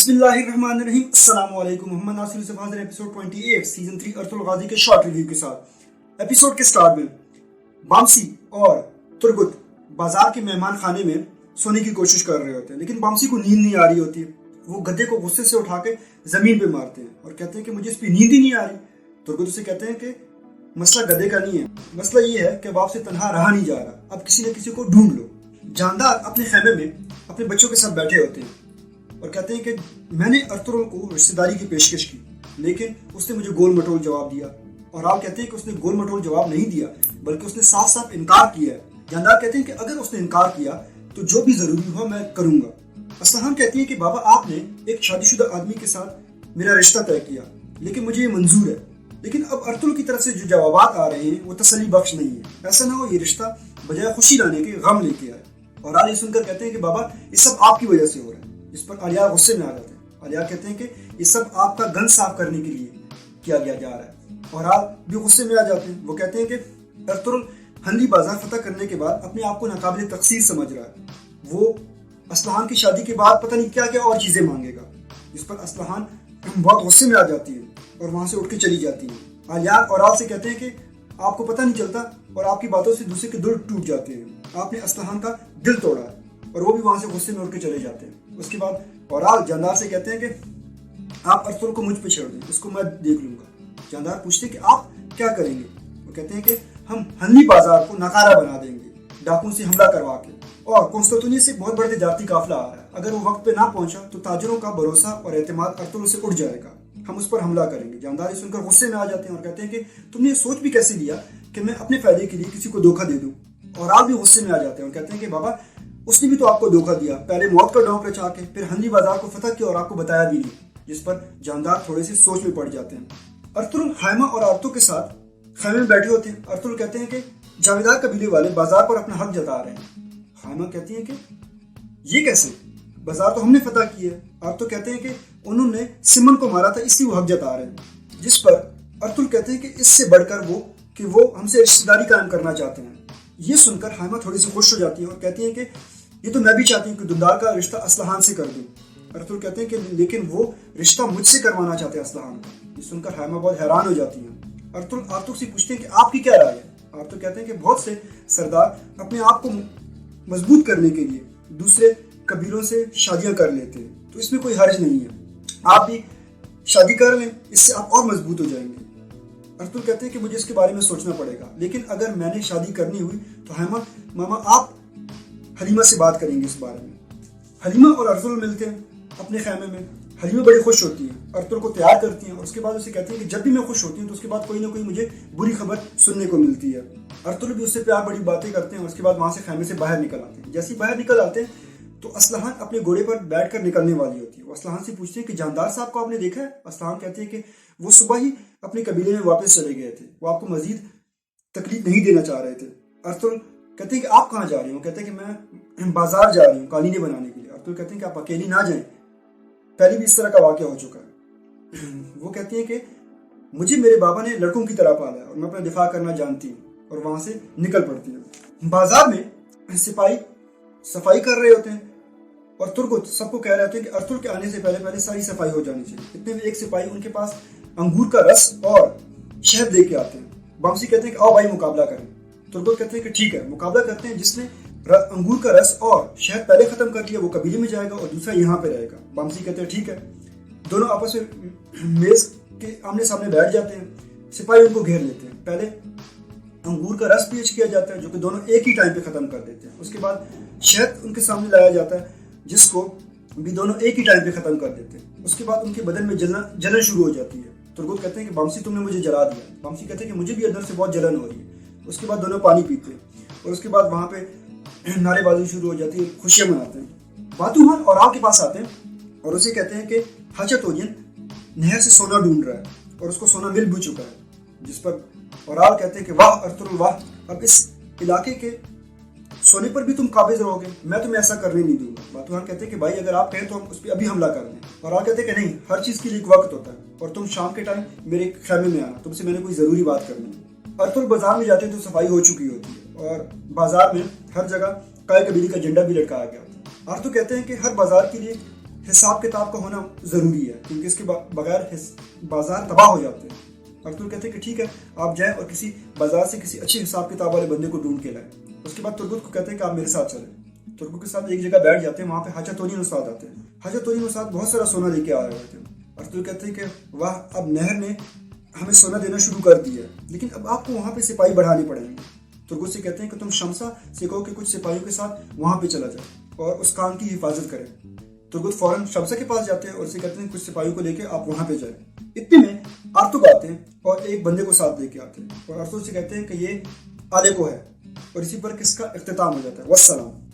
बिस्मिल्लाहिर्रहमानिर्रहीम। अस्सलाम वालेकुम। मोहम्मद नासिर से हाजिर एपिसोड 28 सीजन 3 अर्तुल गाजी के शॉर्ट रिव्यू के साथ। एपिसोड के स्टार्ट में बामसी और तुरगुत बाजार के मेहमान खाने में सोने की कोशिश कर रहे होते हैं, लेकिन बामसी को नींद नहीं आ रही होती है। वो गधे को गुस्से से उठा के जमीन पे मारते हैं और कहते हैं कि मुझे इस पर नींद ही नहीं आ रही। तुरगुत उसे कहते हैं कि मसला गधे का नहीं है, मसला ये है कि बाप से तनहा रहा नहीं जा रहा, अब किसी न किसी को ढूंढ लो। जानदार अपने खेमे में अपने बच्चों के साथ बैठे होते हैं और कहते हैं कि मैंने अर्तुगरुल को रिश्तेदारी की पेशकश की, लेकिन उसने मुझे गोल मटोल जवाब दिया। और आप कहते हैं कि उसने गोल मटोल जवाब नहीं दिया, बल्कि उसने साफ साफ इनकार किया है। जानदार कहते हैं कि अगर उसने इनकार किया तो जो भी जरूरी हुआ मैं करूंगा। असलहान कहती है कि बाबा आपने एक शादीशुदा आदमी के साथ मेरा रिश्ता तय किया, लेकिन मुझे ये मंजूर है, लेकिन अब अर्तुल की तरफ से जो जवाबात आ रहे हैं वो तसल्ली बख्श नहीं है। ऐसा ना हो ये रिश्ता बजाय खुशी लाने के गम लेके आए। और आल ये सुनकर कहते हैं कि बाबा ये सब आपकी वजह से हो रहा है। इस पर आलिया गुस्से में आ जाते हैं। आलिया कहते हैं कि ये सब आपका गन साफ करने के लिए किया गया जा रहा है। और आप भी गुस्से में आ जाते हैं। वो कहते हैं कि अर्तुगरुल हंदी बाजार फतह करने के बाद अपने आप को नाकाबिल तकसीर समझ रहा है। वो असलहान की शादी के बाद पता नहीं क्या क्या और चीजें मांगेगा। इस पर असलहान बहुत गुस्से में आ जाती है और वहां से उठ के चली जाती है। आलिया और आल से कहते हैं कि आपको पता नहीं चलता और आपकी बातों से दूसरे के दिल टूट जाते हैं। आपने असलहान का दिल तोड़ा है। और वो भी वहां से गुस्से में उठ के चले जाते हैं। उसके बाद औराल जानदार से कहते हैं कि आप अर्तुगरुल को मुझ पे छोड़ दें, इसको मैं देख लूंगा। जानदार पूछते हैं कि आप क्या करेंगे। वो कहते हैं कि हम हंदी बाजार को नकारा बना देंगे, डाकुओं से हमला करवा के। और कॉन्स्टेंटिनोपल से बहुत बड़े तिजारती काफिला आ रहा है, अगर वो वक्त पे ना पहुंचा तो ताजरों का भरोसा और एतमाद अर्तुगरुल से उठ जाएगा, हम उस पर हमला करेंगे। जानदार सुनकर गुस्से में आ जाते हैं और कहते हैं कि तुमने ये सोच भी कैसे लिया कि मैं अपने फायदे के लिए किसी को धोखा दे दूं। और आप भी गुस्से में आ जाते हैं और कहते हैं कि बाबा उसने भी तो आपको धोखा दिया, पहले मौत का डोंक रचा के फिर हंदी बाजार को फतह किया और आपको बताया भी नहीं। जिस पर जानदार थोड़े से सोच में पड़ जाते हैं। अर्तुगरुल खैमा और औरतों के साथ खैमे में बैठे होते हैं। अर्तुगरुल कहते हैं कि जावेदार कबीले वाले बाजार पर अपना हक जता रहे हैं। खैमा कहती है कि ये कैसे, बाजार तो हमने फतह की है। अर्तुगरुल कहते हैं कि उन्होंने सिमन को मारा था इसलिए वो हक जता रहे हैं। जिस पर अर्तुगरुल कहते हैं कि इससे बढ़कर वो हमसे रिश्तेदारी कायम करना चाहते हैं। ये सुनकर खैमा थोड़ी सी खुश हो जाती है और कहती है कि ये तो मैं भी चाहती हूँ कि दुदार का रिश्ता असलहान से कर दूं। अर्तुगरुल कहते हैं कि लेकिन वो रिश्ता मुझसे करवाना चाहते हैं असलहान का। ये सुनकर खैमा बहुत हैरान हो जाती है। अर्तुगरुल से पूछते हैं कि आपकी क्या राय है। अर्तुगरुल कहते हैं कि बहुत से सरदार अपने आप को मजबूत करने के लिए दूसरे कबीलों से शादियां कर लेते हैं, तो इसमें कोई हर्ज नहीं है, आप भी शादी कर लें, इससे आप और मजबूत हो जाएंगे। अर्तुगरुल कहते हैं कि मुझे इसके बारे में सोचना पड़ेगा, लेकिन अगर मैंने शादी करनी हुई तो खैमा मामा आप हलीमा से बात करेंगे इस बारे में। हलीमा और अर्तुगरुल मिलते हैं अपने खैमे में। हलीमा बड़ी खुश होती है, अर्तुगरुल को तैयार करती हैं और उसके बाद उसे कहती है कि जब भी मैं खुश होती हूँ तो उसके बाद कोई ना कोई मुझे बुरी खबर सुनने को मिलती है। अर्तुगरुल भी उससे प्यार बड़ी बातें करते हैं और उसके बाद वहां से खैमे से बाहर निकल आते हैं। जैसे ही बाहर निकल आते हैं तो असलहान अपने घोड़े पर बैठकर निकलने वाली होती है। वो असलहान से पूछती है कि जानदार साहब को आपने देखा है। असलहान कहती है कि वो सुबह ही अपने कबीले में वापस चले गए थे, वो आपको मजीद तकलीफ नहीं देना चाह रहे थे। अर्तुगरुल कहते हैं कि आप कहाँ जा रही हो। कहते हैं कि मैं बाजार जा रही हूँ कालीने बनाने के लिए। अर्तुगरुल कहते हैं कि आप अकेली ना जाएं, पहले भी इस तरह का वाक़या हो चुका है। वो कहती है कि मुझे मेरे बाबा ने लड़कों की तरह पाला है और मैं अपना दिफा करना जानती हूँ। और वहां से निकल पड़ती है। बाजार में सिपाही सफाई कर रहे होते हैं और तुरगुत सबको कह रहे होते हैं कि अर्तुगरुल के आने से पहले पहले सारी सफाई हो जानी चाहिए। इतने में एक सिपाही उनके पास अंगूर का रस और शहद दे के आते हैं। बामसी कहते हैं कि आओ भाई मुकाबला करें। तुरगुत कहते हैं कि ठीक है, मुकाबला करते हैं। जिसने अंगूर का रस और शहद पहले खत्म कर लिया वो कबीले में जाएगा और दूसरा यहाँ पे रहेगा। बामसी कहते हैं ठीक है। दोनों आपस में मेज के आमने सामने बैठ जाते हैं। सिपाही उनको घेर लेते हैं। पहले अंगूर का रस पेश किया जाता है जो कि दोनों एक ही टाइम पे खत्म कर देते हैं। उसके बाद शहद उनके सामने लाया जाता है जिसको भी दोनों एक ही टाइम पे खत्म कर देते हैं। उसके बाद उनके बदन में जलन शुरू हो जाती है। तुरगुत कहते हैं कि बामसी तुमने मुझे जला दिया। बामसी कहते हैं कि मुझे भी अंदर से बहुत जलन हो रही है। उसके बाद दोनों पानी पीते हैं और उसके बाद वहां पे नारेबाजी शुरू हो जाती है, खुशियां मनाते हैं। बातूहन और आग के पास आते हैं और उसे कहते हैं कि हाचतोयन नहर से सोना ढूंढ रहा है और उसको सोना मिल भी चुका है। जिस पर औराल कहते हैं कि वाह अर्तुगरुल वाह, अब इस इलाके के सोने पर भी तुम काबिज रहोगे, मैं तुम्हें ऐसा करने नहीं दूंगा। बातूहन कहते हैं कि भाई अगर आप कहें तो हम उस पर अभी हमला कर दें। औराल कहते हैं कि नहीं, हर चीज के लिए एक वक्त होता है और तुम शाम के टाइम मेरे खैमे में आना, तुमसे मैंने कोई जरूरी बात करनी है। अर्तुगरुल बाजार में जाते हैं तो सफाई हो चुकी होती है और बाजार में हर जगह काय कबीले का झंडा भी लटकाया गया होता है। अर्तुगरुल कहते हैं कि हर बाजार के लिए حساب کتاب کا ہونا ضروری ہے کیونکہ اس کے بغیر بازار تباہ ہو جاتے ہیں۔ ارطغرل کہتے ہیں کہ ٹھیک ہے، آپ جائیں اور کسی بازار سے کسی اچھے حساب کتاب والے بندے کو ڈھونڈ کے لائیں۔ اس کے بعد ترگت کو کہتے ہیں کہ آپ میرے ساتھ چلیں۔ ترگت کے ساتھ ایک جگہ بیٹھ جاتے ہیں، وہاں پہ حاجہ تونین استاد آتے ہیں۔ حاجہ تونین استاد بہت سارا سونا لے کے آئے ہوئے تھے۔ ارطغرل کہتے ہیں کہ واہ، اب نہر نے ہمیں سونا دینا شروع کر دیا ہے، لیکن اب آپ کو وہاں پہ سپاہی بڑھانے پڑیں گے۔ ترگت سے کہتے ہیں کہ تم شمسا سے کہو کہ کچھ سپاہیوں کے ساتھ وہاں پہ چلا جائے اور اس کان کی حفاظت کرے۔ ترگت فوراً شمسا کے پاس جاتے ہیں اور اسے کہتے ہیں کچھ سپاہیوں کو لے کے آپ وہاں پہ جائیں۔ اتنے میں ارطغرل آتے ہیں اور ایک بندے کو ساتھ لے کے آتے ہیں اور ارطغرل سے کہتے ہیں کہ یہ آلیکو ہے، اور اسی پر کس کا اختتام ہو جاتا ہے۔ والسلام۔